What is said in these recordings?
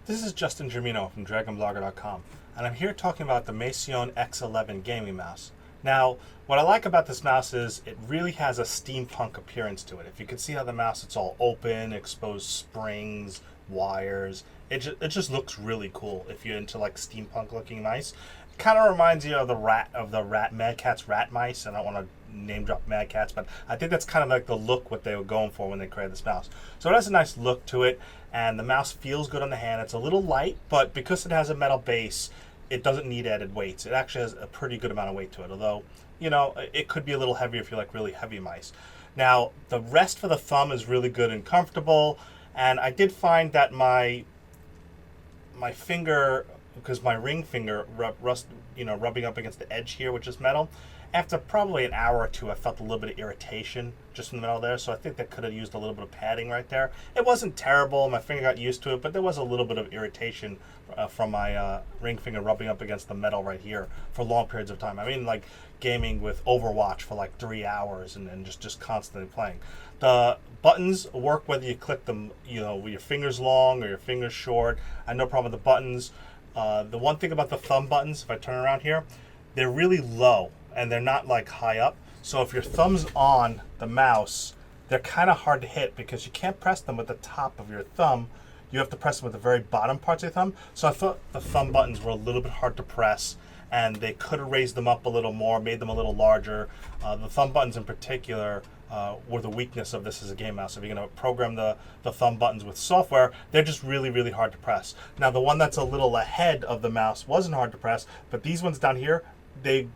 This is Justin Germino from DragonBlogger.com, and I'm here talking about the Masione X11 gaming mouse. Now, what I like about this mouse is it really has a steampunk appearance to it. If you can see how the mouse, it's all open, exposed springs, wires. It just looks really cool if you're into like steampunk looking mice. It kind of reminds you of the Mad Catz rat mice. I don't want to name drop Mad Catz, but I think that's kind of like the look what they were going for when they created this mouse. So it has a nice look to it, and the mouse feels good on the hand. It's a little light, but because it has a metal base, it doesn't need added weights. It actually has a pretty good amount of weight to it, although, you know, it could be a little heavier if you like really heavy mice. Now, the rest for the thumb is really good and comfortable, and I did find that my finger, because my ring finger rubbing up against the edge here, which is metal, after probably an hour or two, I felt a little bit of irritation just in the middle there, so I think that could have used a little bit of padding right there. It wasn't terrible, my finger got used to it, but there was a little bit of irritation from my ring finger rubbing up against the metal right here for long periods of time. I mean, like gaming with Overwatch for like 3 hours and just constantly playing. The buttons work whether you click them, you know, with your fingers long or your fingers short. I have no problem with the buttons. The one thing about the thumb buttons, if I turn around here, they're really low and they're not like high up. So if your thumb's on the mouse, they're kind of hard to hit because you can't press them with the top of your thumb. You have to press them with the very bottom parts of your thumb. So I thought the thumb buttons were a little bit hard to press, and they could have raised them up a little more, made them a little larger. The thumb buttons in particular were the weakness of this as a game mouse. If you're going to program the thumb buttons with software, they're just really, really hard to press. Now, the one that's a little ahead of the mouse wasn't hard to press, but these ones down here, they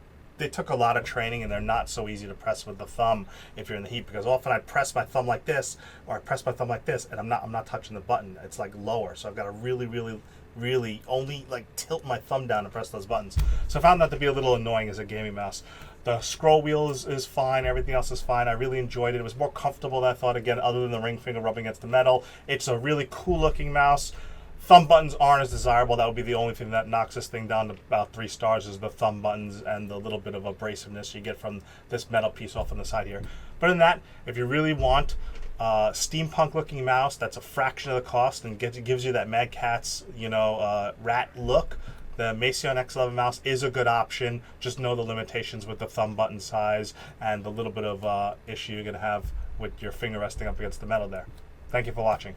took a lot of training, and they're not so easy to press with the thumb if you're in the heat, because often I press my thumb like this, or I press my thumb like this, and I'm not touching the button. It's like lower, so I've got to really only like tilt my thumb down to press those buttons. So I found that to be a little annoying as a gaming mouse. The scroll wheel is fine, everything else is fine. I really enjoyed it. It was more comfortable than I thought, again, other than the ring finger rubbing against the metal. It's a really cool looking mouse. Thumb buttons aren't as desirable. That would be the only thing that knocks this thing down to about 3 stars, is the thumb buttons and the little bit of abrasiveness you get from this metal piece off on the side here. But in that, if you really want a steampunk looking mouse that's a fraction of the cost and gives you that Mad Catz, rat look, the Masione X11 mouse is a good option. Just know the limitations with the thumb button size and the little bit of issue you're going to have with your finger resting up against the metal there. Thank you for watching.